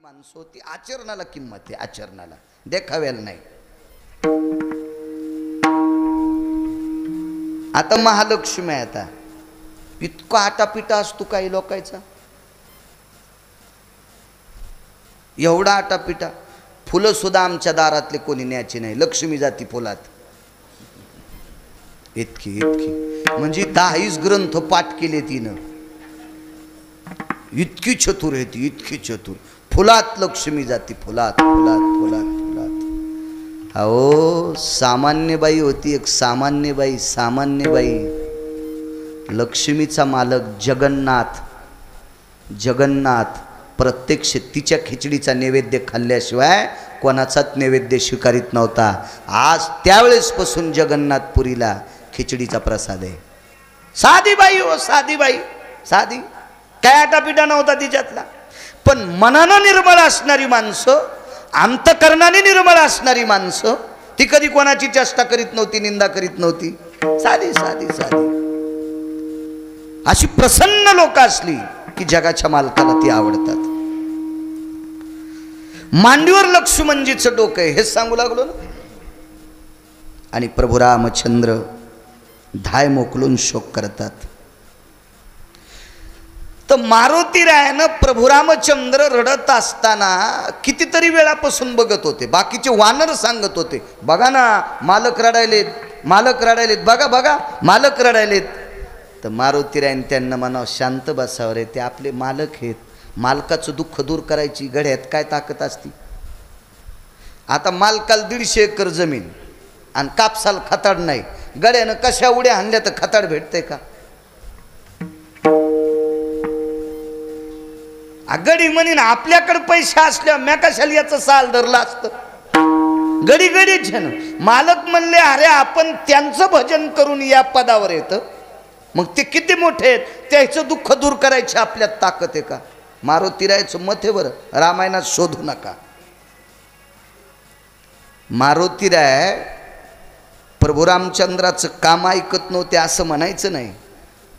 माणसं होती, आचरणाला किंमत आहे, आचरणाला, देखाव्याला नाही. आता महालक्ष्मी आहे, आता इतका आटापिटा असतो काही लोकांचा, एवढा आटापिटा. फुलं सुद्धा आमच्या दारातले कोणी न्यायचे नाही, लक्ष्मी जाती फुलात. इतकी इतकी म्हणजे 10 ग्रंथ पाठ केले तिनं, इतकी चतुर आहे ती, इतकी चतुर. फुलात लक्ष्मी जाती, फुलात फुलात फुलात फुलात. अहो सामान्य बाई होती, एक सामान्य बाई, सामान्य बाई. लक्ष्मीचा मालक जगन्नाथ, जगन्नाथ प्रत्यक्ष तिच्या खिचडीचा नैवेद्य खाल्ल्याशिवाय कोणाचाच नैवेद्य स्वीकारित नव्हता. आज त्यावेळेसपासून जगन्नाथपुरीला खिचडीचा प्रसाद आहे. साधी बाई हो, साधी बाई, साधी, काय आटापिटा नव्हता तिच्यातला. पण मनानं निर्मळ असणारी माणसं, अंतकरणाने निर्मळ असणारी माणसं, ती कधी कोणाची चेष्टा करीत नव्हती, निंदा करीत नव्हती. साधी साधी साधी अशी प्रसन्न लोक असली की जगाच्या मालकाला ती आवडतात. मांडीवर लक्ष्मणजीचं डोकं आहे, हेच सांगू लागलो ना. आणि प्रभू रामचंद्र धाय मोकलून शोक करतात. तर मारुती रायानं प्रभू रामचंद्र रडत असताना कितीतरी वेळापासून बघत होते. बाकीचे वानर सांगत होते, बघा ना मालक रडायलेत, मालक रडायलेत, बघा बघा मालक रडायलेत. तर मारुती रायन त्यांना म्हणावं, शांत बसावं रे, ते आपले मालक आहेत. मालकाचं दुःख दूर करायची गड्यात काय ताकद असती. आता मालकाला 150 एकर जमीन आणि कापसाला खताड नाही, गड्यानं कशा उड्या हाणल्या तर खताड भेटते का. गडी म्हणीन आपल्याकडे पैसे असल्यावर म्या कशाला याचं साल धरलं असतं. गडी गडीच आहे ना. मालक म्हणले, अरे आपण त्यांचं भजन करून या पदावर येतं, मग ते किती मोठे आहेत, त्याचं दुःख दूर करायची आपल्यात ताकद आहे का. मारुती रायाचं मत आहे बरं, रामायणात शोधू नका. मारुती राय प्रभू रामचंद्राचं काम ऐकत नव्हते असं म्हणायचं नाही,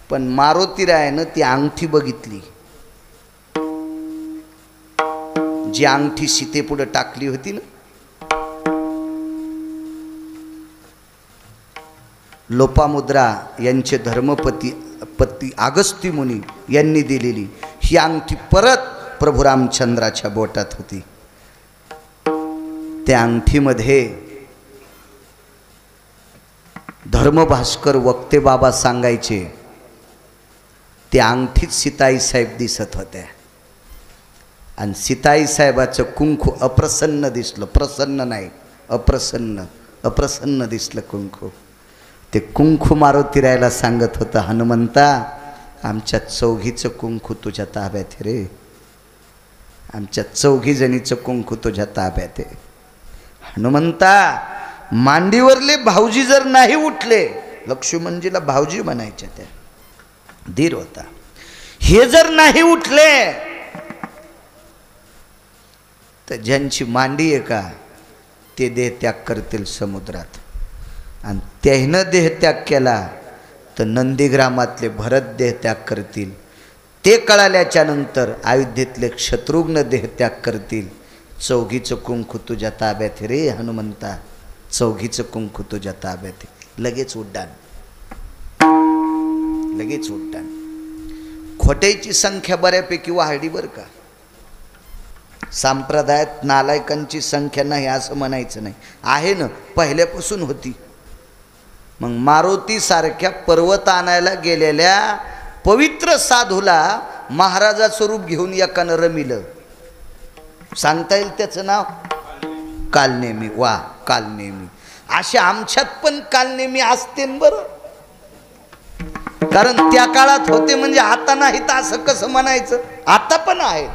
पण मारुती रायानं ती अंगठी बघितली, जी अंगठी सीतेपुढे टाकली होती ना. लोपामुद्रा यांचे धर्मपती अगस्ती मुनी यांनी दिलेली ही अंगठी परत प्रभू रामचंद्राच्या बोटात होती. त्या अंगठीमध्ये धर्मभास्कर वक्ते बाबा सांगायचे, त्या अंगठीत सीताई साहेब दिसत होत्या. आणि सीताई साहेबाचं कुंकू अप्रसन्न दिसलं, प्रसन्न नाही, अप्रसन्न, अप्रसन्न दिसलं कुंकू. ते कुंकू मारुती रायाला सांगत होतं, हनुमंता आमच्या चौघीचं कुंकू तुझ्या ताब्यात आहे रे, आमच्या 4 जणीचं कुंकू तुझ्या ताब्यात आहे. हनुमंता मांडीवरले भाऊजी जर नाही उठले, लक्ष्मणजीला भाऊजी म्हणायच्या, त्या धीर होता, हे जर नाही उठले तर ज्यांची मांडी आहे का ते देहत्याग करतील समुद्रात. आणि त्यानं देहत्याग केला तर नंदीग्रामातले भरत देहत्याग करतील. ते कळाल्याच्या नंतर अयोध्येतले शत्रुघ्न देहत्याग करतील. 4 कुंकू तुझ्या ताब्यात रे हनुमंता, 4 कुंकू तुझ्या ताब्यात. लगेच उड्डाण, लगेच उड्डाण. खोट्याची संख्या बऱ्यापैकी वाढली बरं का. संप्रदायात नालायकांची संख्या नाही असं म्हणायचं नाही, आहे ना, पहिल्यापासून होती. मग मारुती सारख्या पर्वत आणायला गेलेल्या पवित्र साधूला महाराजाचं रूप घेऊन एकानं रमिलं. सांगता येईल त्याचं नाव? कालनेमी. वा, कालनेमी. असे आमच्यात पण कालनेमी असते बरं, कारण त्या काळात होते, म्हणजे आता नाही तर असं कसं म्हणायचं, आता पण आहे.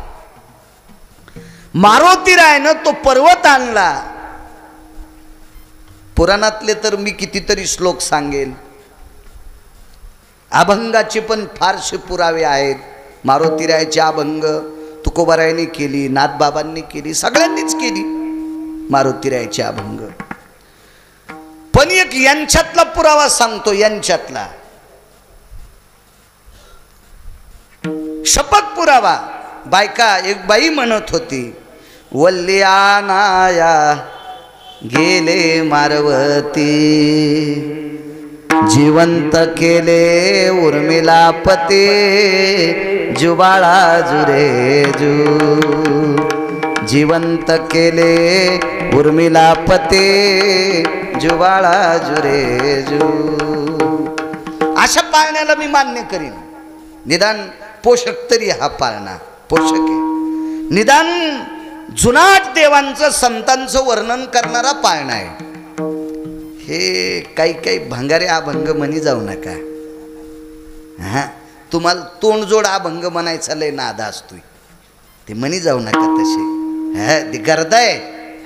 मारुती रायनं तो पर्वत आणला. पुराणातले तर मी कितीतरी श्लोक सांगेल, अभंगाचे पण फारसे पुरावे आहेत. मारुती रायाचे अभंग तुकोबारायांनी केली, नाथबाबांनी केली, सगळ्यांनीच केली मारुती रायाचे अभंग. पण एक यांच्यातला पुरावा सांगतो, यांच्यातला शपथ पुरावा. बायका, एक बाई म्हणत होती, वल्ल्यानाया गेले मारवती, जिवंत केले उर्मिला पते, जुबाळा जुरेजू, जिवंत केले उर्मिला पते, जुबाळा जुरेजू. अशा पाळण्याला मी मान्य करीन. निदान पोषक तरी हा पाळणा पोषक आहे. निदान जुनाट देवांचं संतांचं वर्णन करणारा पाळणा आहे. हे काही काही भंगारे अभंग म्हणी जाऊ नका. हा, तुम्हाला तोंडजोड अभंग म्हणायचा लय नादा असतोय, ते म्हणी जाऊ नका तसे. हा, ते गर्दा आहे.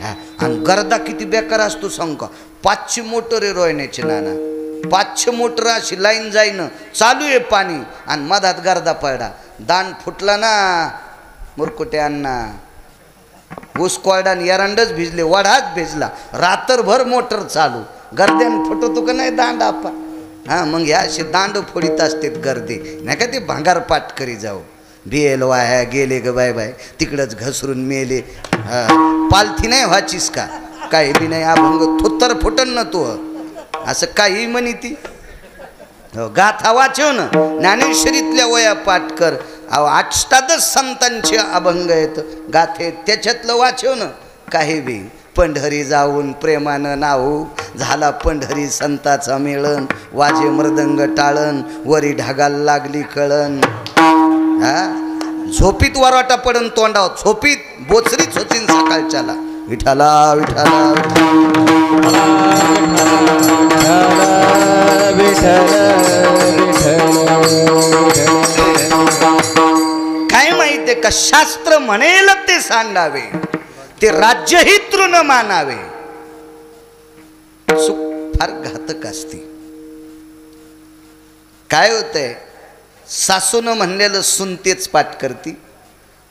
हा, आणि गर्दा किती बेकार असतो सांग का. 500 मोटर आहे रोयण्याचे नाना, 500 मोटर अशी लाईन जाईन, चालू आहे पाणी आणि मधात गर्दा पडला, दांड फुटला ना मुरकुट्यांना, ऊस कोरडान एरंडच भिजले, वडाच भिजला, रात्रभर मोटर चालू, गर्द्यान फुटतो का नाही दांड आपा. हां, मग ह्या असे दांड फोडीत असतात गर्दे, नाही का ते भांगार पाठ करी जाऊ. बिएल वाया गेले ग बाय बाय, तिकडंच घसरून मेले. पालथी नाही व्हाचीस का, काही बी नाही अभंग थोत्तर फुटन ना तू, असं काही म्हणी ती. गाथा वाचव ना, ज्ञानेश्वरीतल्या वया पाठ कर. अष्टादश संतांचे अभंग आहेत, गाथे त्याच्यातलं वाचव ना काही बी. पंढरी जाऊन प्रेमानं नाहू, झाला पंढरी संताचा मेळन, वाजे मृदंग टाळन, वरी ढगाला लागली कळण. हा, झोपीत वराटा पडन तोंडावर, झोपीत बोचरीच होतीन सकाळच्याला. विठाला विठाला काय माहितीये का, शास्त्र म्हणेल ते सांगावे, ते राज्यही तृण मानावे. चूक फार घातक असते. काय होतंय, सासूनं म्हणलेलं सुन तेच पाठ करती,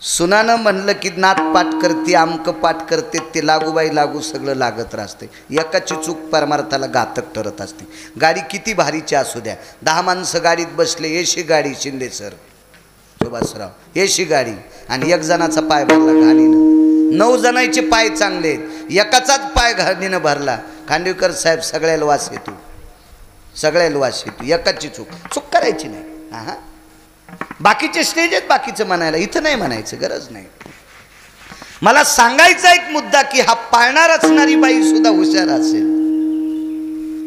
सुनानं म्हणलं की नात पाठ करते, आमक पाठ करते, ते लागूबाई लागू सगळं लागत राहते. एकाची चूक परमार्थाला घातक ठरत असते. गाडी किती भारीची असू द्या, 10 माणसं गाडीत बसले, एशी गाडी, शिंदे सर सुभाषराव, एशी गाडी, आणि एक जणाचा पाय भरला घाणीनं, 9 जणांचे पाय चांगले आहेत, एकाचाच पाय घाणीनं भरला, खांडेकर साहेब सगळ्याला वास येतो, सगळ्याला वास येतो. एकाची चूक करायची नाही. हा, बाकीचे स्टेज आहेत बाकीचं म्हणायला, इथं नाही म्हणायचं, गरज नाही. मला सांगायचा एक मुद्दा की हा पाळणार असणारी बाई सुद्धा हुशार असेल.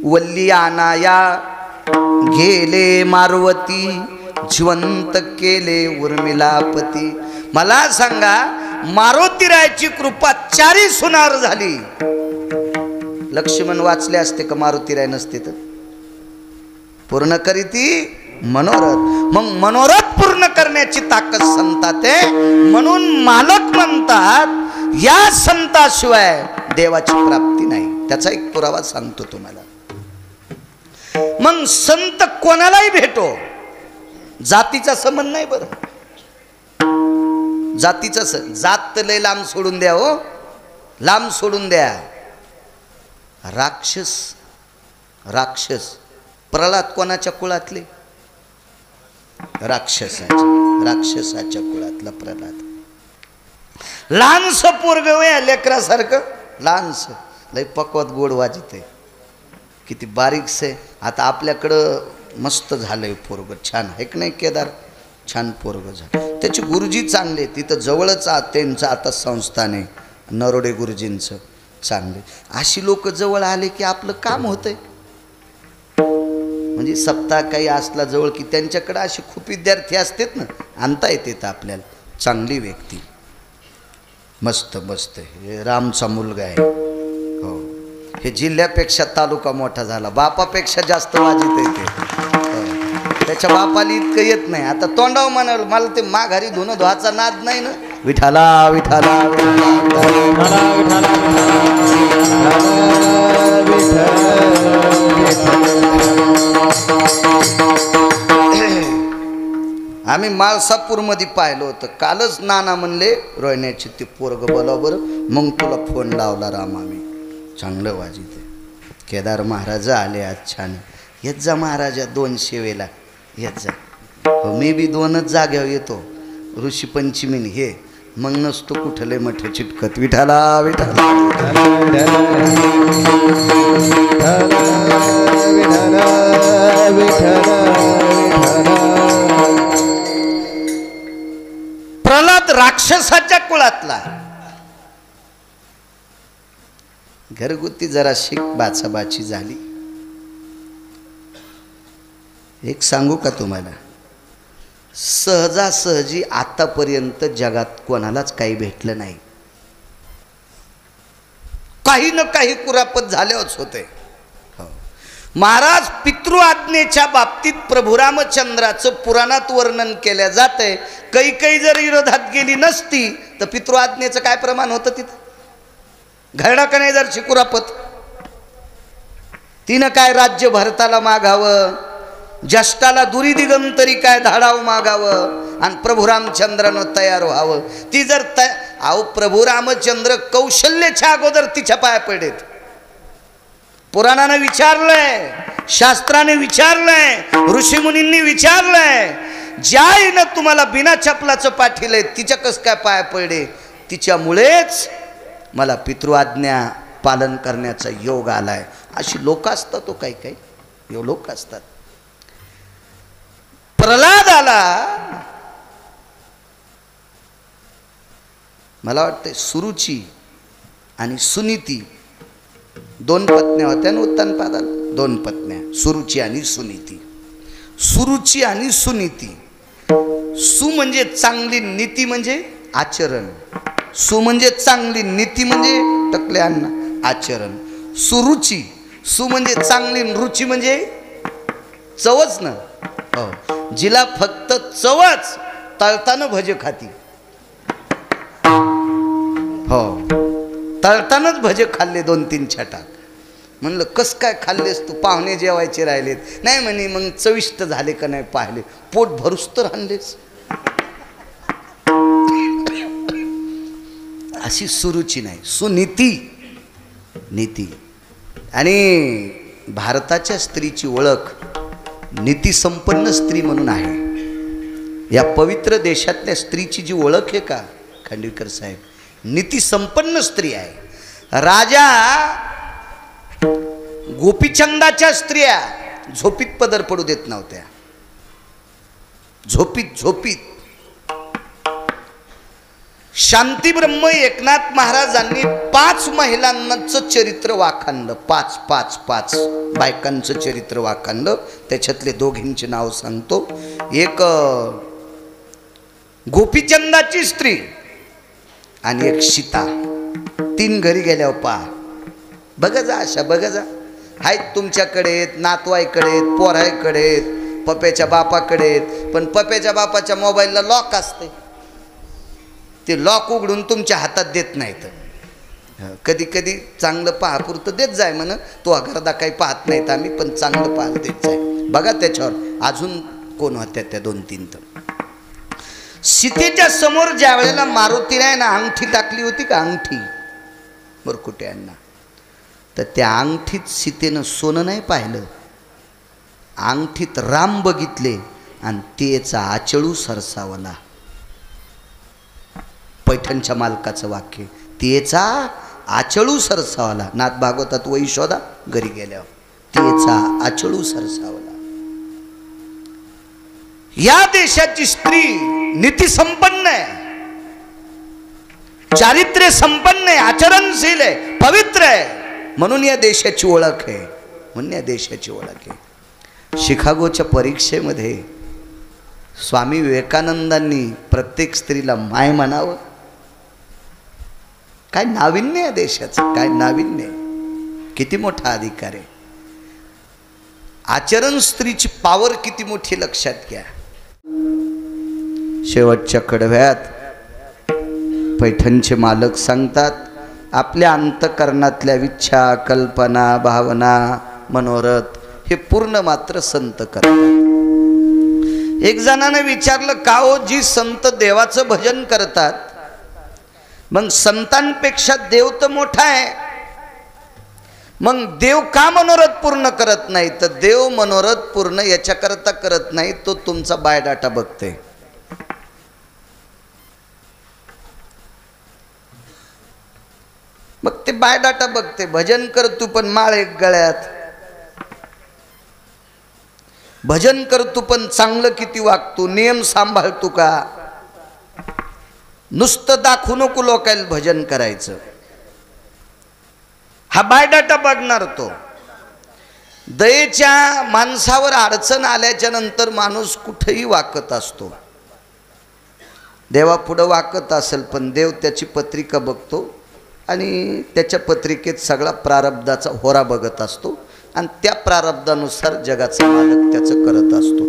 वल्ल्यानाया गेले मारवती, जिवंत केले उर्मिलापती. मला सांगा, मारुतीरायाची कृपा 4 सुनार झाली. लक्ष्मण वाचले असते का मारुतीराय नसते तर? पूर्ण करीती मनोरथ. मग मनोरथ पूर्ण करण्याची ताकद संतात आहे, म्हणून मालक म्हणतात या संताशिवाय देवाची प्राप्ती नाही. त्याचा एक पुरावा सांगतो तुम्हाला. मग संत कोणालाही भेटो, जातीचा संबंध नाही बरं, जातीचा जात लय लांब सोडून द्या, हो लांब सोडून द्या. राक्षस राक्षस प्रल्हाद कोणाच्या कुळातले? राक्षसाच्या कुळातला प्रल्हाद. लहानस पोरग वया लेकरासारखं, लहानस, लय पक्वत गोड वाजित आहे, किती बारीकस आहे. आता आपल्याकडं मस्त झालंय पोरग, छान आहे की नाही केदार, छान पोरग झालं. त्याची गुरुजी चांगले, तिथं जवळच त्यांचं आता संस्थान आहे, नरोडे गुरुजींचं, चांगले. अशी लोक जवळ आले की आपलं काम होतंय. म्हणजे सप्ताह काही असला जवळ की त्यांच्याकडे असे खूप विद्यार्थी असतात ना, आणता येते तर आपल्याला. चांगली व्यक्ती, मस्त मस्त. हे रामचा मुलगा आहे, हो, हे जिल्ह्यापेक्षा तालुका मोठा झाला, बापापेक्षा जास्त वाजित आहे ते. त्याच्या बापाला इतकं येत नाही. आता तोंडाव म्हणाल, मला ते माघारी धुणं धुवाचा नाद नाही ना. विठाला विठाला आम्ही माळसापूरमध्ये पाहिलं होतं. कालच नाना म्हणले रोयण्याची ते पोरग बोलाव बरं, मग तुला फोन लावला राम. आम्ही चांगलं वाजित आहे. केदार महाराज आले आज, छान. येत जा महाराजा 2 शेवेला येत जा. हो, मी बी 2च जाग्यावर येतो, ऋषी पंचमीन हे मग नसतो कुठले मठ चिटकत विठाला विठाला प्रल्हाद राक्षसाच्या कुळातला, घरगुती जरा शिक बाचाबाची झाली. एक सांगू का तुम्हाला, सहजासहजी आतापर्यंत जगात कोणालाच काही भेटलं नाही. काही न काही कुरापत झाल्याच होते. महाराज पितृ आज्ञेच्या बाबतीत प्रभू रामचंद्राचं पुराणात वर्णन केल्या जातंय. काही जर विरोधात गेली नसती तर पितृ आज्ञेचं काय प्रमाण होतं तिथं? घरडा का नाही जर कुरापत. तिनं काय राज्य भरताला मागावं, ज्येष्ठाला दुरी दिगंतरी काय धाडाव मागावं आणि प्रभू रामचंद्रानं तयार व्हावं. ती जर अहो प्रभू रामचंद्र कौशल्याच्या अगोदर तिच्या पाया पडेत. पुराणानं विचारलंय, शास्त्राने विचारलंय, ऋषीमुनींनी विचारलंय, ज्या आईनं तुम्हाला बिना चपलाचं पाठीलंय तिच्या कस काय पाया पडे? तिच्यामुळेच मला पितृआज्ञा पालन करण्याचा योग आलाय. अशी लोक असतात. तो काही लोक असतात. प्रल्हादाला मला वाटतं सुरुची आणि सुनीती दोन पत्न्या होत्या ना उत्तानपादाला. दोन पत्न्या, सुरुची आणि सुनीती. सुरुची आणि सुनीती. सु म्हणजे चांगली, नीती म्हणजे आचरण. सु म्हणजे चांगली, नीती म्हणजे टकले अन्न आचरण. सुरुची, सु म्हणजे चांगली, रुची म्हणजे चवच ना. हो, जिला फक्त चवच, तळताना भजे खाती. हो, तळतानाच भजे खाल्ले 2-3 छटाक. म्हणलं कस काय खाल्लेस तू? पाहुणे जेवायचे राहिलेत. नाही म्हणे मग चविष्ट झाले का नाही पाहिले, पोट भरूस तर आणलेस. अशी सुरुची नाही, सुनीती, नीती. आणि भारताच्या स्त्रीची ओळख नीतिसंपन्न स्त्री म्हणून आहे. या पवित्र देशातल्या स्त्रीची जी ओळख आहे का खांडविकर साहेब, नीतिसंपन्न स्त्री आहे. राजा गोपीचंदाच्या स्त्रिया झोपीत पदर पडू देत नव्हत्या. झोपीत. शांती ब्रह्म एकनाथ महाराजांनी 5 महिलांचं चरित्र वाखाणलं. 5 बायकांचं चरित्र वाखाणलं. त्याच्यातले दोघींचे नाव सांगतो. एक गोपीचंदाची स्त्री आणि एक सीता. 3 घरी गेल्यावर पहा. बघा जा, अशा बघा जा. आहेत तुमच्याकडे, नातवाईकडे, पोराईकडे, पप्याच्या बापाकडे. पण पप्याच्या बापाच्या मोबाईलला लॉक असते. ते लॉक उघडून तुमच्या हातात देत नाहीत. कधी कधी चांगलं पहा पुरतं देत जाय म्हण. तो अगरदा काही पाहत नाहीत आम्ही, पण चांगलं पाहत देत जाय. बघा त्याच्यावर अजून कोण होत्या त्या 2-3. तर सीतेच्या समोर ज्या वेळेला मारुतीने ना अंगठी टाकली होती का, अंगठी मुरकुट्यांना, तर त्या अंगठीत सीतेनं सोनं नाही पाहिलं. अंगठीत राम बघितले आणि तेचा आचळू सरसावला. पैठणच्या मालकाचं वाक्य, तेचा आचळू सरसावला. नाथ भागवतात वही शोधा घरी गेल्यावर. तेचा आचळू सरसावला. या देशाची स्त्री नीतिसंपन्न आहे, चारित्र्य संपन्न आहे, आचरणशील आहे, पवित्र आहे. म्हणून या देशाची ओळख आहे. म्हणून या देशाची ओळख आहे. शिकागोच्या परीक्षेमध्ये स्वामी विवेकानंदांनी प्रत्येक स्त्रीला माय म्हणावं. काय नाविन्य आहे देशाचं, काय नाविन्य. किती मोठा अधिकार आहे. आचरण स्त्रीची पावर किती मोठी लक्षात घ्या. शेवटच्या कडव्यात पैठणचे मालक सांगतात, आपल्या अंतकरणातल्या इच्छा, कल्पना, भावना, मनोरथ हे पूर्ण मात्र संत करतात. एक जणाने विचारलं, का हो जी संत देवाचं भजन करतात, मग संतांपेक्षा देव तर मोठा आहे, मग देव का मनोरथ पूर्ण करत नाही? तर देव मनोरथ पूर्ण याच्याकरता करत नाही, तो तुमचा बायोडाटा बघते. मग ते बायोडाटा बघते, भजन कर तू पण माळ एक गळ्यात, भजन कर तू पण चांगलं किती वागतो, नियम सांभाळतो का, नुसतं दाखवू नको लोकांना भजन करायचं, हा बायोडाटा बघणार तो. दयेच्या माणसावर अडचण आल्याच्या नंतर माणूस कुठेही वाकत असतो, देवापुढं वाकत असेल, पण देव त्याची पत्रिका बघतो आणि त्याच्या पत्रिकेत सगळा प्रारब्धाचा होरा बघत असतो आणि त्या प्रारब्धानुसार जगाचा मालक त्याचं करत असतो.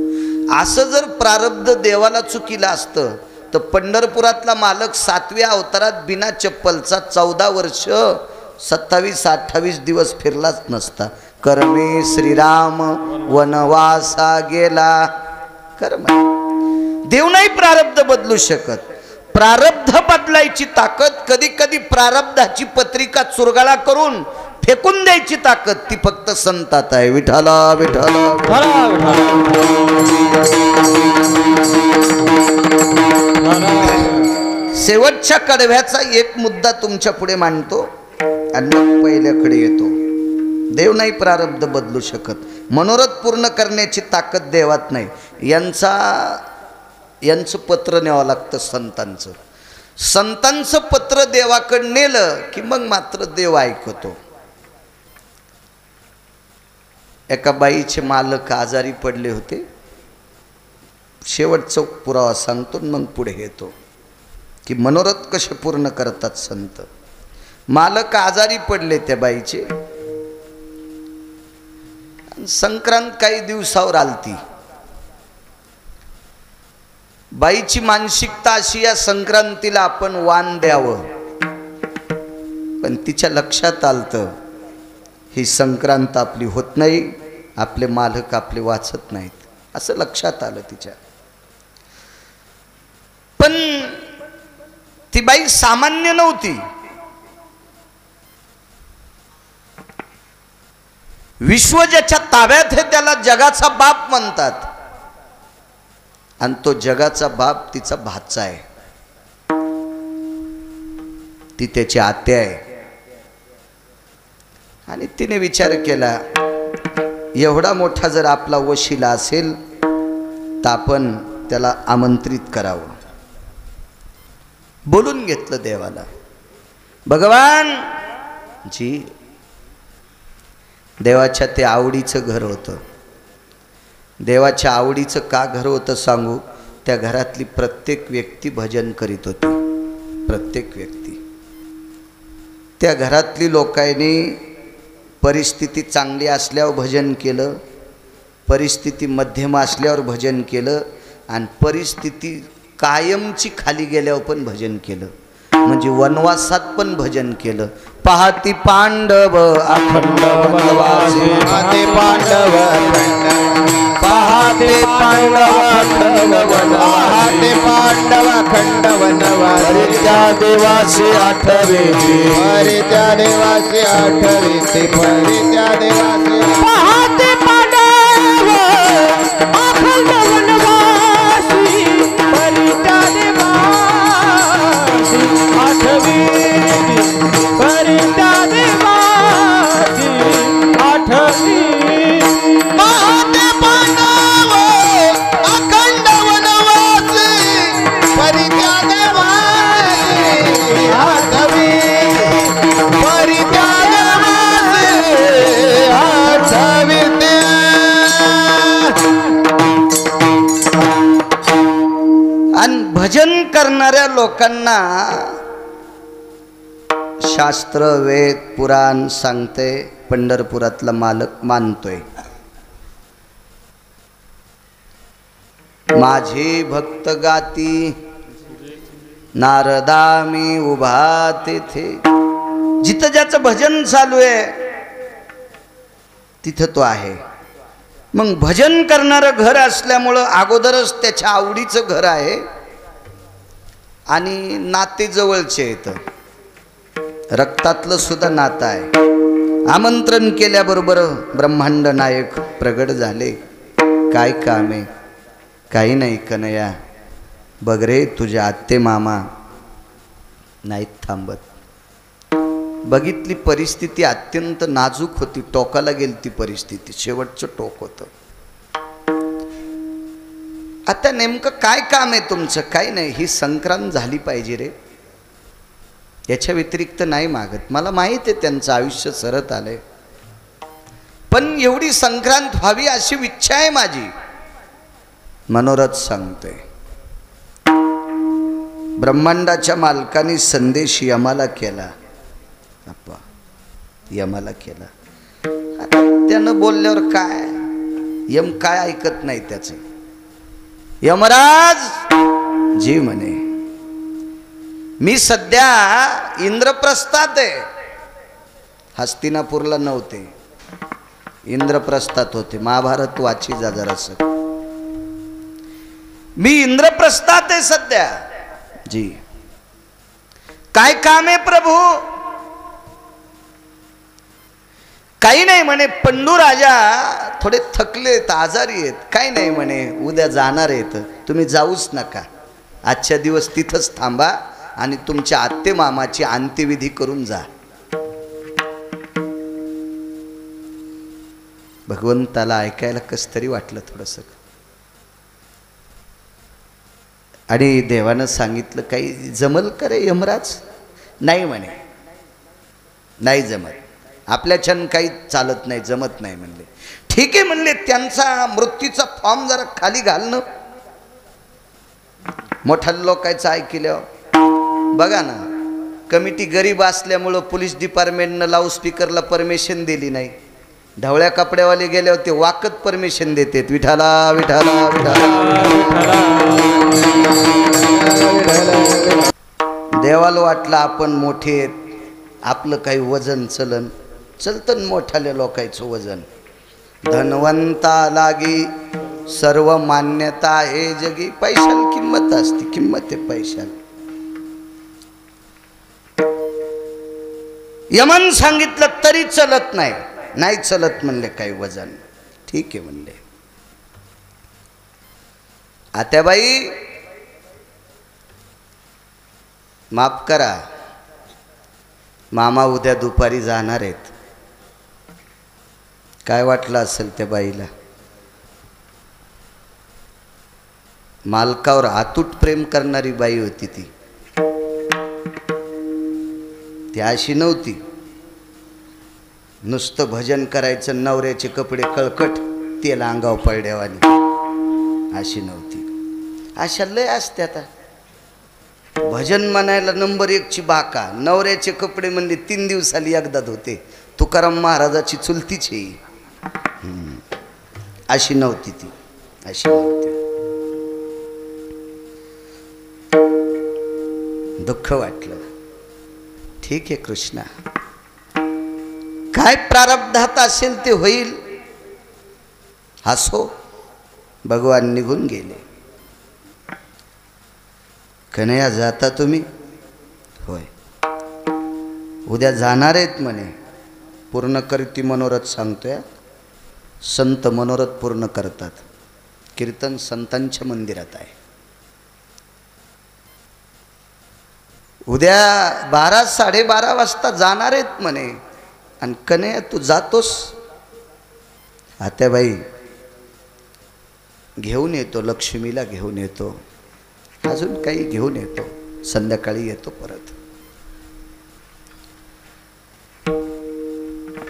असं जर प्रारब्ध देवाला चुकीला असतं तर पंढरपुरातला मालक 7व्या अवतारात बिना चप्पलचा 14 वर्ष 27-28 दिवस फिरलाच नसता. कर्मे श्रीराम वनवासा गेला. कर्म देव नाही प्रारब्ध बदलू शकत. प्रारब्ध बदलायची ताकद, कधी कधी प्रारब्धाची पत्रिका चुरगाळा करून फेकून द्यायची ताकद ती फक्त संतात आहे. विठाला विठाला शेवटच्या कडव्याचा एक मुद्दा तुमच्या पुढे मांडतो आणि मग पहिल्याकडे येतो. देव नाही प्रारब्ध बदलू शकत. मनोरथ पूर्ण करण्याची ताकद देवात नाही. यांचं पत्र न्यावं लागतं संतांचं. संतांचं पत्र देवाकडे नेलं की मग मात्र देव ऐकतो. एका बाईचे मालक आजारी पडले होते. शेवटचा पुरावा सांगतो मग पुढे येतो की मनोरथ कसे पूर्ण करतात संत. मालक आजारी पडले त्या बाईचे. संक्रांत काही दिवसावर आलती. बाईची मानसिकता अशी, या संक्रांतीला आपण वाण द्यावं. पण तिच्या लक्षात आलतं ही संक्रांत आपली होत नाही, आपले मालक आपले वाचत नाहीत, असं लक्षात आलं तिच्या. पण ती बाई सामान्य नव्हती. विश्व ज्याच्या ताब्यात आहे त्याला जगाचा बाप म्हणतात आणि तो जगाचा बाप तिचा भाचा आहे. ती त्याची आत्या आहे. आणि तिने विचार केला एवढा मोठा जर आपला वशिला असेल तर आपण त्याला आमंत्रित करावं. बोलून घेतलं देवाला. भगवान जी, देवाच्या ते आवडीचं घर होतं. देवाच्या आवडीचं का घर होतं सांगू? त्या घरातली प्रत्येक व्यक्ती भजन करीत होती. प्रत्येक व्यक्ती. त्या घरातली लोकांनी परिस्थिती चांगली असल्यावर भजन केलं, परिस्थिती मध्यम असल्यावर भजन केलं आणि परिस्थिती कायमची खाली गेल्यावर पण भजन केलं. म्हणजे वनवासात पण भजन केलं. पाहती पांडव अखंड वनवासी, पाहते पांडव पाहते पांडव अखंड वनवासी, पांडव अखंड वनवासी, त्या देवासी आठवेती, हरी त्या देवासी आठवेती, हरी त्या देवासी. पाहते पांडव अखंड वनवासी, हरी त्या देवासी आठवेती, हरी त्या देवासी आठवेती. भजन करणाऱ्या लोकांना शास्त्र वेद पुराण सांगते पंढरपुरातला मालक मानतोय. माझे भक्त गाती नारदा मी उभा तेथे. जिथं ज्याचं भजन चालू आहे तिथं तो आहे. मग भजन करणारं घर असल्यामुळं अगोदरच त्याच्या आवडीचं घर आहे आणि नाते जवळचे येतं. रक्तातलं सुद्धा नातं आहे. आमंत्रण केल्याबरोबर ब्रह्मांड नायक प्रगट झाले. काय काम आहे? काही नाही कन्हैया, बघ रे तुझ्या आत्ते मामा नाहीत थांबत. बघितली परिस्थिती अत्यंत नाजूक होती, टोकाला गेली ती परिस्थिती, शेवटचं टोक होतं. आता नेमकं काय काम आहे तुमचं? काही नाही, ही संक्रांत झाली पाहिजे रे, याच्या व्यतिरिक्त नाही मागत. मला माहित आहे त्यांचं आयुष्य सरत आलंय, पण एवढी संक्रांत व्हावी अशी इच्छा आहे माझी. मनोरथ सांगते, ब्रह्मांडाच्या मालकाने संदेश यमाला केला. अप्पा, यमाला केला. आता त्यानं बोलल्यावर काय, यम काय ऐकत नाही त्याचं. यमराज जी म्हणे, मी सध्या इंद्रप्रस्थात आहे. हस्तिनापूरला नव्हते, इंद्रप्रस्थात होते. महाभारत वाची जा जरासं. मी इंद्रप्रस्थात आहे सध्या. जी, काय काम आहे प्रभू? काही नाही म्हणे, पंडू राजा थोडे थकलेत, आजारी आहेत. काही नाही म्हणे, उद्या जाणार आहेत, तुम्ही जाऊच नका. आजच्या दिवस तिथंच थांबा आणि तुमच्या आत्ते मामाची अंत्यविधी करून जा. भगवंताला ऐकायला कसं तरी वाटलं थोडंसं. आणि देवानं सांगितलं, काही जमल का रे यमराज? नाही म्हणे, नाही जमत, आपल्याच्यानं काही चालत नाही, जमत नाही म्हणले. ठीक आहे म्हणले, त्यांचा मृत्यूचा फॉर्म जरा खाली घालणं. मोठ्या लोकांचं ऐकलं बघा ना, कमिटी गरीब असल्यामुळं पोलीस डिपार्टमेंटनं लाऊडस्पीकरला परमिशन दिली नाही. ढवळ्या कपड्यावाले गेल्यावर ते वाकत परमिशन देतात, विठाला विठाला विठाला. देवाला वाटलं आपण मोठे आहेत, आपलं काही वजन चलतं मोठ्याल्या लोकांचं वजन. धनवंता लागी सर्व मान्यता हे जगी, पैशाला किंमत असते, किंमत आहे पैशाला. यमन सांगितलं तरी चलत नाही, नाही चलत म्हणले काही वजन. ठीक आहे म्हणले. आत्याबाई माफ करा, मामा उद्या दुपारी जाणार आहेत. काय वाटलं असेल त्या बाईला? मालकावर अतूट प्रेम करणारी बाई होती ती. ती अशी नव्हती नुसतं भजन करायचं, नवऱ्याचे कपडे कळकट, तेल अंगाव पडल्यावानी, अशी नव्हती. अशा लय असते. आता भजन म्हणायला नंबर 1 ची बाका, नवऱ्याचे कपडे म्हणले 3 दिवसाली एकदा धुते. तुकाराम महाराजाची चुलतीची. अशी नव्हती ती, अशी नव्हती. दुःख वाटलं. ठीक आहे कृष्णा, काय प्रारब्धात असेल ते होईल. हसो. भगवान निघून गेले. कन्हैया जाता तुम्ही? होय. उद्या जाणार आहेत म्हणे. पूर्ण करती मनोरथ सांगतोय. संत मनोरथ पूर्ण करतात. कीर्तन संतांच्या मंदिरात आहे. उद्या 12-12:30 वाजता जाणार आहेत म्हणे. आणि कन्हैया तू जातोस? आत्याबाई घेऊन येतो, लक्ष्मीला घेऊन येतो, अजून काही घेऊन येतो, संध्याकाळी येतो परत.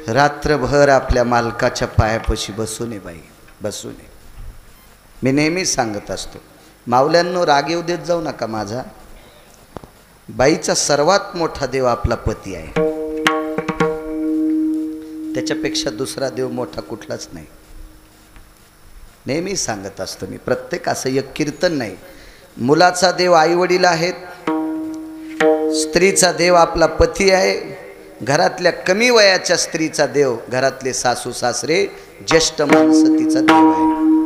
रात्रभर आपल्या मालकाच्या पायापाशी बसू नये बाई, बसू नये. मी नेहमी सांगत असतो, मावल्यांनो राग येऊ देत जाऊ नका माझा. बाईचा सर्वात मोठा देव आपला पती आहे. त्याच्यापेक्षा दुसरा देव मोठा कुठलाच नाही. नेहमी सांगत असतो मी. प्रत्येक असं एक कीर्तन नाही. मुलाचा देव आई वडील आहेत, स्त्रीचा देव आपला पती आहे, घरातल्या कमी वयाच्या स्त्रीचा देव घरातले सासू सासरे, ज्येष्ठ माणसं तिचा देव आहे,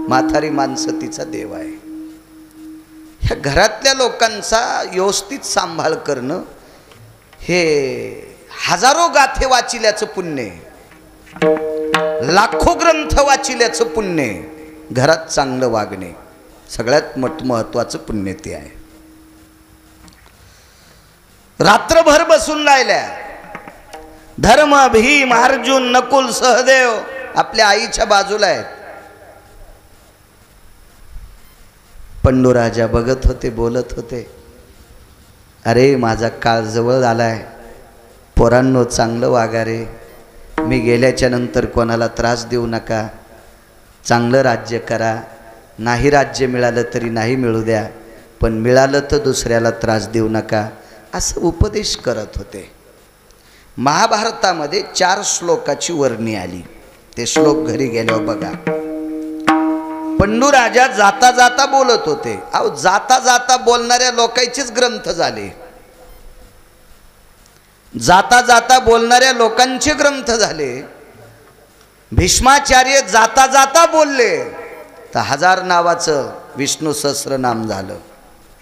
म्हातारी माणसं तिचा देव आहे. ह्या घरातल्या लोकांचा व्यवस्थित सांभाळ करणं हे हजारो गाथे वाचिल्याचं पुण्य आहे, लाखो ग्रंथ वाचिल्याचं पुण्य आहे. घरात चांगलं वागणे सगळ्यात महत्त्वाचं पुण्य ते आहे. रात्रभर बसून राहिल्या. धर्म, भीम, अर्जुन, नकुल, सहदेव आपल्या आईच्या बाजूला आहेत. पंडूराजा बघत होते, बोलत होते, अरे माझा काळ जवळ आलाय, पोरांनो चांगलं वागा रे, मी गेल्याच्या नंतर कोणाला त्रास देऊ नका, चांगलं राज्य करा, नाही राज्य मिळालं तरी नाही मिळू द्या, पण मिळालं तर दुसऱ्याला त्रास देऊ नका, असं उपदेश करत होते. महाभारतामध्ये 4 श्लोकाची वर्णी आली. ते श्लोक घरी गेल्यावर बघा. पंडूराजा जाता जाता बोलत होते. अहो जाता जाता बोलणाऱ्या लोकांचेच ग्रंथ झाले, जाता जाता बोलणाऱ्या लोकांचे ग्रंथ झाले. भीष्माचार्य जाता जाता बोलले तर 1000 नावाचं विष्णू सहस्रनाम झालं,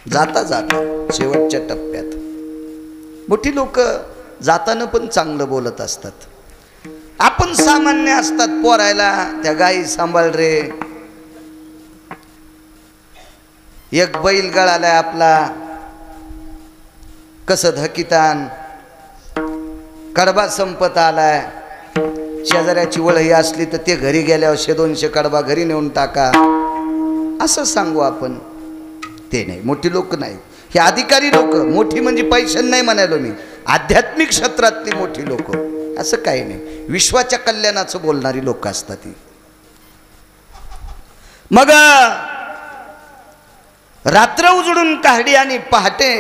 जाता जाता शेवटच्या टप्प्यात. मोठी लोक जाताना पण चांगलं बोलत असतात. आपण सामान्य असतात, पोरायला त्या गाई सांभाळ रे, एक बैल गळालाय आपला, कसं धकितान, कडबा संपत आलाय, शेजाऱ्याची वळही असली तर ते घरी गेल्यावर 100-200 कडबा घरी नेऊन टाका, असं सांगू आपण. ते नाही, मोठी लोक नाही, हे अधिकारी लोक. मोठी म्हणजे पैशाने नाही म्हणालो मी, आध्यात्मिक क्षेत्रातली मोठी लोक. असं काही नाही, विश्वाच्या कल्याणाचं बोलणारी लोक असतात ती. मग रात्र उजडून काढली आणि पहाटे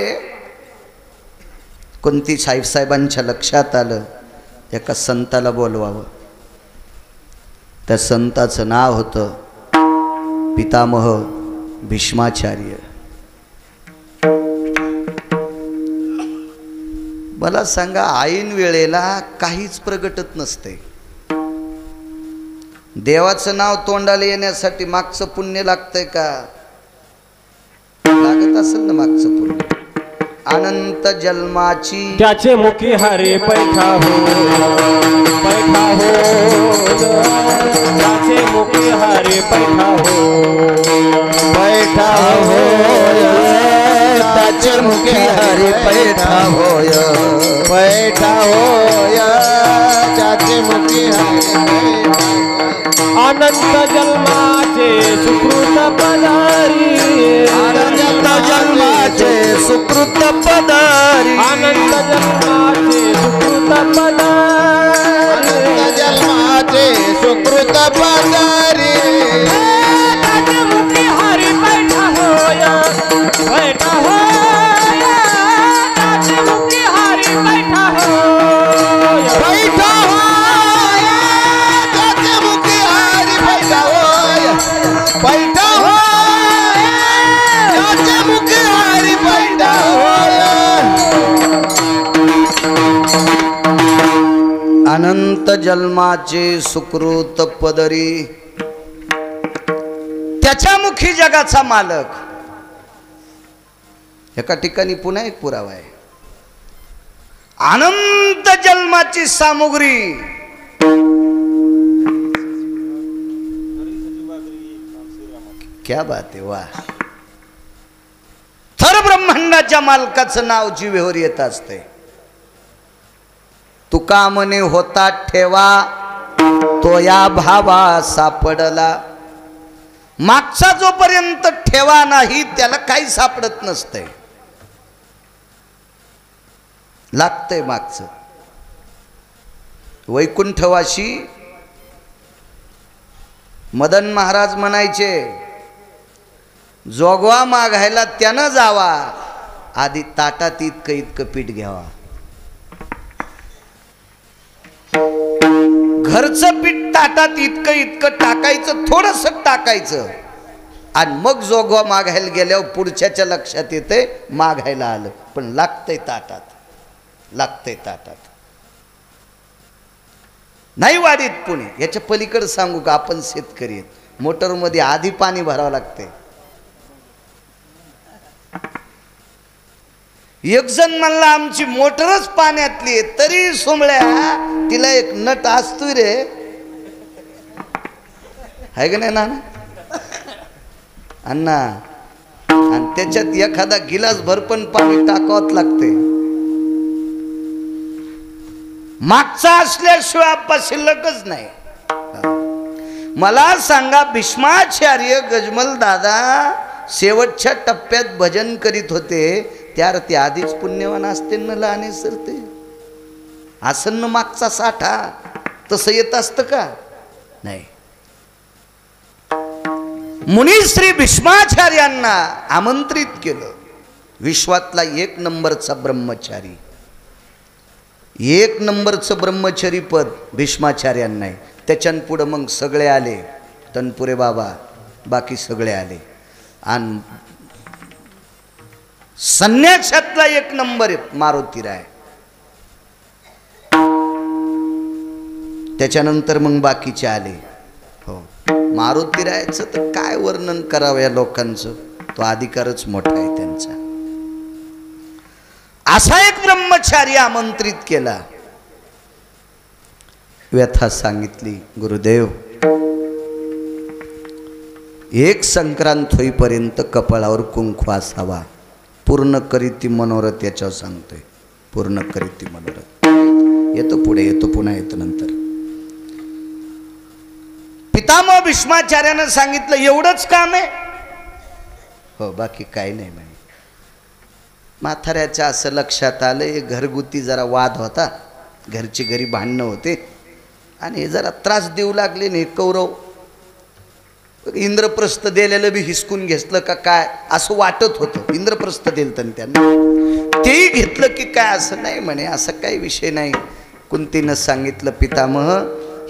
कोणती साहेबांच्या लक्षात आलं एका संताला बोलवावं. त्या संताचं नाव होतं पितामह भीष्माचार्य. मला सांगा, ऐन वेळेला काहीच प्रगटत नसते. देवाचं नाव तोंडाला येण्यासाठी मागचं पुण्य लागतंय का? लागत असेल ना मागचं पुण्य. अनंत जन्माची त्याचे मुखी हरे पैठा हो, पैठा हो, त्याचे मुखी हरे पैठा हो, पैठा हो, त्याचे मुखी हरे पैठा होय, पैठा होय, त्याचे मुखी हरे. अनंत जन्माचे सुकृत पदारी, अनंत जन्माचे सुकृत पदारी, अनंत जन्माचे सुकृत पदारी, अनंत जन्माचे सुकृत पदारी. त्याचे मुखी हरे पैठा होय, पैठा होय, त्याचे मुखी हरे पैठा होय, पैठा होय, त्याचे मुखी हरे पैठा होय, पैठा होय, त्याचे मुखी हरे पैठा होय. अनंत जन्माचे सुकृत पदरी, त्याच्या मुखी जगाचा मालक. एका ठिकाणी पुन्हा एक पुरावा आहे. अनंत जन्माची सामुग्री, क्या बात आहे, वा. थर ब्रह्मांडाच्या मालकाचं नाव जिभेवर येत असते. तुका मने होता ठेवा, तो या भावा सापडला. मागचा जोपर्यंत ठेवा नाही त्याला काही सापडत नसतंय, लागतंय मागचं. वैकुंठवाशी मदन महाराज म्हणायचे, जोगवा मागायला त्यानं जावा, आधी ताटात इतकं इतकं पीठ घ्यावा. घरचं पीठ ताटात इतकं इतकं टाकायचं, थोडंसं टाकायचं, आणि मग जोगवा मागायला गेल्यावर पुढच्याच्या लक्षात येते मागायला आलं, पण लागतंय ताटात, लागतंय ताटात. नाही वाढीत पुणे. याच्या पलीकडे सांगू का, आपण शेतकरी आहेत, मोटरमध्ये आधी पाणी भरावं लागते. एक जण म्हणला आमची मोटरच पाण्यातली आहे, तरी सोमळ्या तिला एक नट असतोय रे, आहे का नाही ना अण्णा, आणि त्याच्यात एखादा गिलास भर पण पाणी टाकावंच लागते. मागचा असल्याशिवाय आप्पा शिल्लकच नाही. मला सांगा, भीष्माचार्य गजमल दादा शेवटच्या टप्प्यात भजन करीत होते, त्यावर ते आधीच पुण्यवान असते न लहाने सर ते आसन्न मागचा साठा तसं येत असतं का? नाही. मुनिश्री भीष्माचार्यांना आमंत्रित केलं. विश्वातला एक नंबरचा ब्रह्मचारी, एक नंबरचं ब्रह्मचारी पद भीष्माचार्यांना आहे. त्याच्यान पुढं मग सगळे आले, तनपुरे बाबा, बाकी सगळे आले. आणि संन्यासातला एक नंबर आहे मारुतीराय. त्याच्यानंतर मग बाकीचे आले. हो, मारुतीरायचं तर काय वर्णन करावं या लोकांचं, तो अधिकारच मोठा आहे त्यांचा. असा एक ब्रह्मचारी आमंत्रित केला. व्यथा सांगितली, गुरुदेव एक संक्रांत होईपर्यंत कपाळावर कुंकू असावा. पूर्ण करीती मनोरथ याच्यावर सांगतोय, पूर्ण करीती मनोरथ. येतो पुढे, येतो पुन्हा येतो नंतर. पितामह भीष्माचार्यानं सांगितलं, एवढंच काम आहे? हो, बाकी काही नाही म्हणे. म्हाताऱ्याच्या असं लक्षात आलं, घरगुती जरा वाद होता, घरची घरी भांडणं होते आणि हे जरा त्रास देऊ लागले. ने कौरव इंद्रप्रस्थ दिलेलं बी हिसकून घेतलं का काय असं वाटत होतं. इंद्रप्रस्थ दिलं तर त्यांना तेही घेतलं की काय, असं नाही म्हणे, असं काही विषय नाही. कुंतीनं सांगितलं, पितामह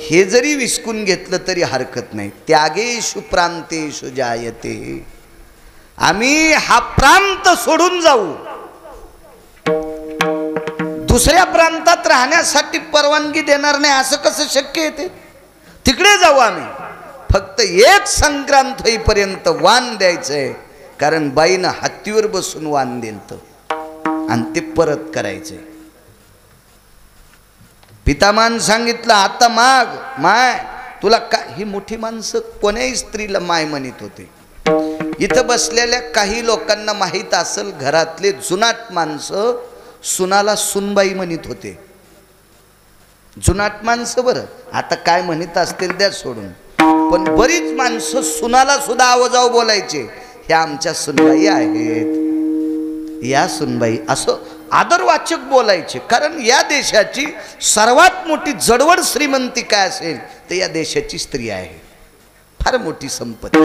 हे जरी विसकून घेतलं तरी हरकत नाही. त्यागेषु प्रांतेषु जायते, आम्ही हा प्रांत सोडून जाऊ, दुसऱ्या प्रांतात राहण्यासाठी परवानगी देणार नाही. असं कसं शक्य आहे? ते तिकडे जाऊ आम्ही, फक्त एक संक्रांत होईपर्यंत वाण द्यायचंय. कारण बाईनं हत्तीवर बसून वाण दिलं आणि ते परत करायचंय. पितामान सांगितलं, आता माग माय तुला काय. ही मोठी माणसं कोण्याही स्त्रीला माय म्हणत होते. इथं बसलेल्या काही लोकांना माहीत असेल, घरातले जुनाट माणसं सुनाला सुनबाई म्हणत होते. जुनाट माणसं बरं, आता काय म्हणत असतील द्या सोडून, पण बरीच माणसं सुनाला सुद्धा आवाजाव बोलायचे, ह्या आमच्या सुनबाई आहेत, या सुनबाई, असं आदरवाचक बोलायचे. कारण या देशाची सर्वात मोठी जडवड श्रीमंती काय असेल तर या देशाची स्त्री आहे. फार मोठी संपत्ती.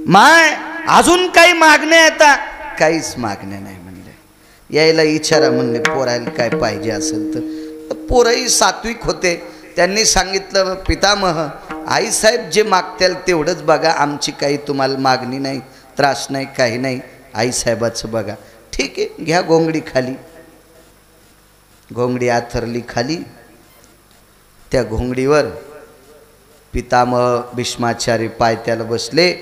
माय अजून काही मागण्या येतात? काहीच मागण्या नाही म्हणले. यायला इचारा म्हणले, पोरायला काय पाहिजे असेल तर. पोरही सात्विक होते. त्यांनी सांगितलं, पितामह आईसाहेब जे मागतील तेवढंच बघा, आमची काही तुम्हाला मागणी नाही, त्रास नाही, काही नाही, आईसाहेबाचं बघा. ठीक आहे, घ्या घोंगडी खाली. घोंगडी आथरली खाली. त्या घोंगडीवर पितामह भीष्माचार्य पायथ्याला बसले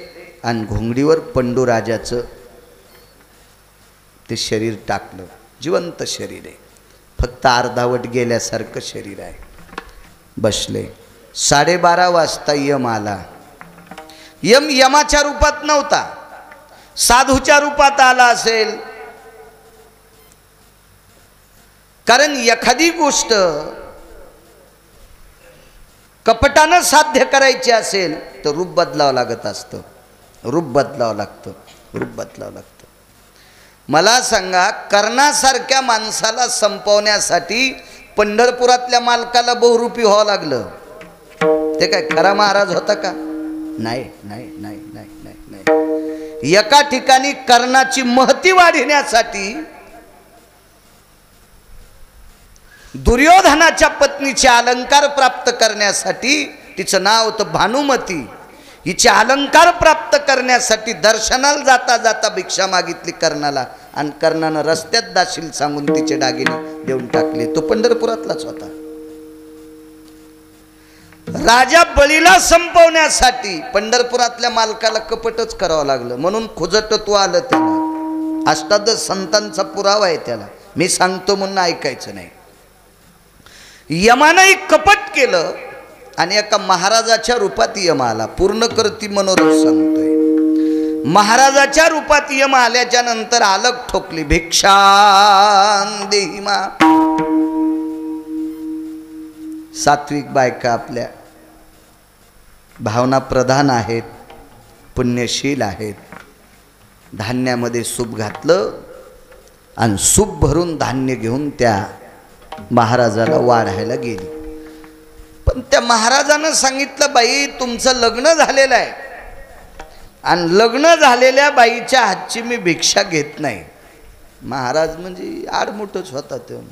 आणि घोंगडीवर पंडूराजाचं ते शरीर टाकलं. जिवंत शरीर आहे, फक्त अर्धावट गेल्यासारखं शरीर आहे. बसले. 12:30 वाजता यम आला. यम यमाच्या रूपात नव्हता, साधूच्या रूपात आला असेल. कारण एखादी गोष्ट कपटानं साध्य करायची असेल तर रूप बदलावं लागत असतं, रूप बदलावं लागतं, रूप बदलावं लागतं. मला सांगा, कर्णासारख्या माणसाला संपवण्यासाठी पंढरपुरातल्या मालकाला बहुरूपी व्हावं लागलं. ते काय खरा महाराज होता का? नाही नाही नाही नाही नाही नाही. एका ठिकाणी कर्णाची महती वाढविण्यासाठी दुर्योधनाच्या पत्नीचे अलंकार प्राप्त करण्यासाठी, तिचं नाव होतं भानुमती, हिचे अलंकार प्राप्त करण्यासाठी दर्शनाला जाता जाता भिक्षा मागितली कर्णाला आणि कर्णानं रस्त्यात दाशील सांगून तिचे दागिने देऊन टाकले. तो पंढरपुरातलाच होता. राजा बळीला संपवण्यासाठी पंढरपुरातल्या मालकाला कपटच करावं लागलं, म्हणून खुजटत्व आलं त्याला. अष्टादश संतांचा पुरावा आहे त्याला. मी सांगतो म्हणून ऐकायचं नाही. यमानं एक कपट केलं आणि एका महाराजाच्या रूपात यम आला. पूर्ण करती मनोरथ सांगतोय. महाराजाच्या रूपात यम आल्याच्या नंतर अलग ठोकली, भिक्षां देहि मा. सात्विक बायका आपल्या भावना प्रधान आहेत, पुण्यशील आहेत. धान्यामध्ये सूप घातलं आणि सूप भरून धान्य घेऊन त्या महाराजाला वाढायला गेली. पण त्या महाराजानं सांगितलं, बाई तुमचं लग्न झालेलं आहे आणि लग्न झालेल्या बाईच्या हातची मी भिक्षा घेत नाही. महाराज म्हणजे आडमुठच होता तो.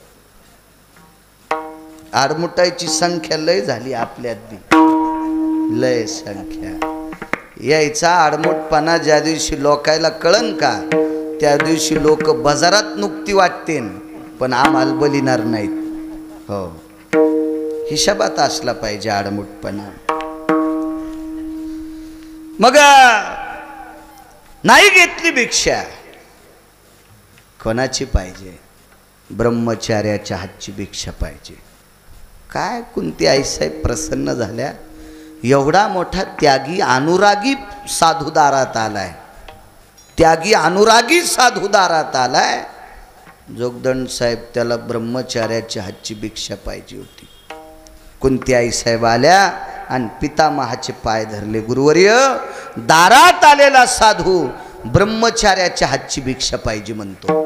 आडमुठाची संख्या लय झाली आपल्यात बी, लय संख्या. यायचा आडमुठपणा ज्या दिवशी लोकायला कळन का त्या दिवशी लोक बाजारात नुकती वाटतेन पण आम्हाला बलिणार नाहीत. हो, हिशाबात असला पाहिजे आडमुठपणा. मग नाही घेतली भिक्षा. कोणाची पाहिजे? ब्रह्मचार्याच्या हातची भिक्षा पाहिजे. काय कुंती आईसाहेब प्रसन्न झाल्या. एवढा मोठा त्यागी अनुरागी साधू दारात आलाय, त्यागी अनुरागी साधू दारात आलाय. जोगदंड साहेब त्याला ब्रह्मचार्याच्या हातची भिक्षा पाहिजे होती. कुंती आईसाहेब आल्या आणि पितामहाचे पाय धरले. गुरुवर्य, दारात आलेला साधू ब्रह्मचार्याच्या हातची भिक्षा पाहिजे म्हणतो.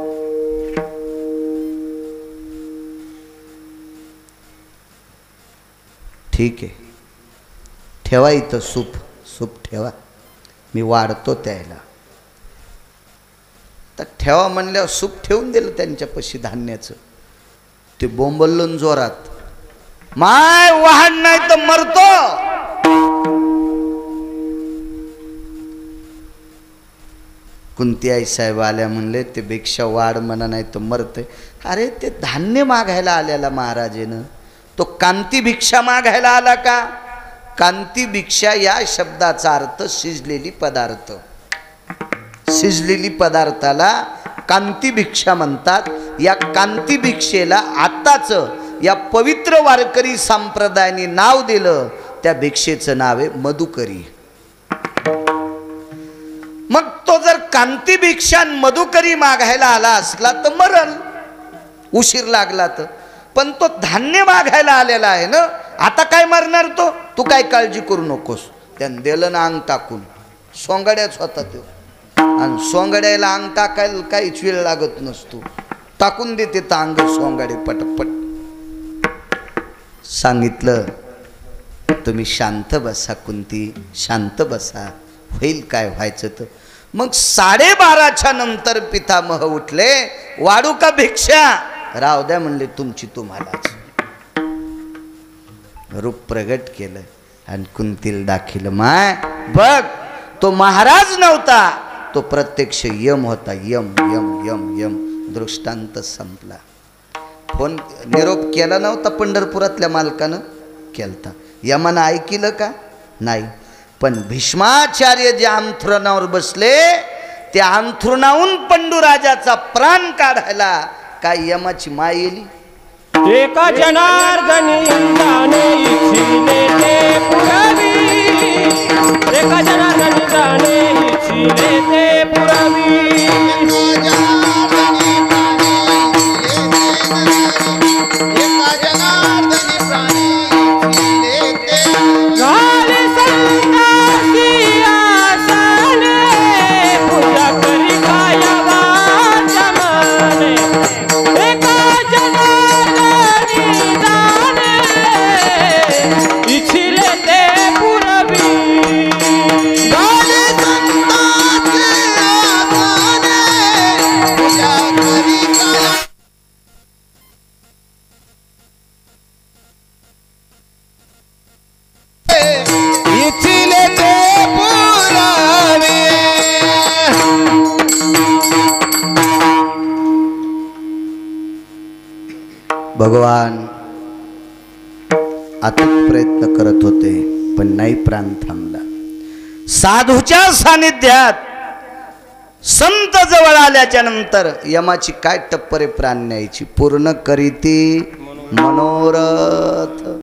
ठीक आहे, ठेवा इथं सूप, सूप ठेवा, मी वाढतो त्याला. तर ठेवा म्हणल्यावर सूप ठेवून दिलं त्यांच्यापाशी धान्याचं. ते बोंबलून जोरात, माय वाहन नाही तर मरतो. कुंती आई साहेब आल्या म्हणले, ते भिक्षा वाढ म्हणा नाही तर मरते. अरे ते धान्य मागायला आलेला महाराजेनं, तो कांती भिक्षा मागायला आला का? कांती भिक्षा या शब्दाचा अर्थ शिजलेली पदार्थ. शिजलेली पदार्थाला कांती भिक्षा म्हणतात. या कांती भिक्षेला आताच या पवित्र वारकरी संप्रदायाने नाव दिलं. त्या भिक्षेचं नाव आहे मधुकरी. मग तो जर कांती भिक्षा मधुकरी मागायला आला असला तर मरल, उशीर लागला तर. पण तो धान्य मागायला आलेला आहे ना, आता काय मरणार तो? तू काय काळजी करू नकोस. त्यानं दिलं ना अंग टाकून. सोंगाड्याच होता तो, आणि सोंगाड्याला अंग टाकायला काहीच वेळ लागत नसतो. टाकून देते तर अंग सोंगाडे पटपट. सांगितलं, तुम्ही शांत बसा कुंती, शांत बसा, होईल काय व्हायचं तर. मग 12:30च्या नंतर पितामह उठले. वाढू का भिक्षा? राव द्या म्हणले, तुमची तुम्हालाच. रूप प्रगट केलं आणि कुंतीला दाखिलं. माय बघ, तो महाराज नव्हता, तो प्रत्यक्ष यम होता. यम यम यम यम. दृष्टांत संपला. फोन निरोप केला नव्हता पंढरपुरातल्या मालकानं, केलता. यमानं ऐकिलं का? नाही. पण भीष्माचार्य जे अंथरुणावर बसले, त्या अंथरुणाहून पंडूराजाचा प्राण काढायला काय यमाची माय येली? एका जनार्दनी जाणे इच्छिले ते पुरावी, एका जनार्दनी जाणे इच्छिले ते पुरावी. भगवान अथक प्रयत्न करत होते पण नाही प्राण थांबला. साधूच्या सानिध्यात संत जवळ आल्याच्या नंतर यमाची काय टप्परे प्राण न्यायची. पूर्ण करीती मनोरथ.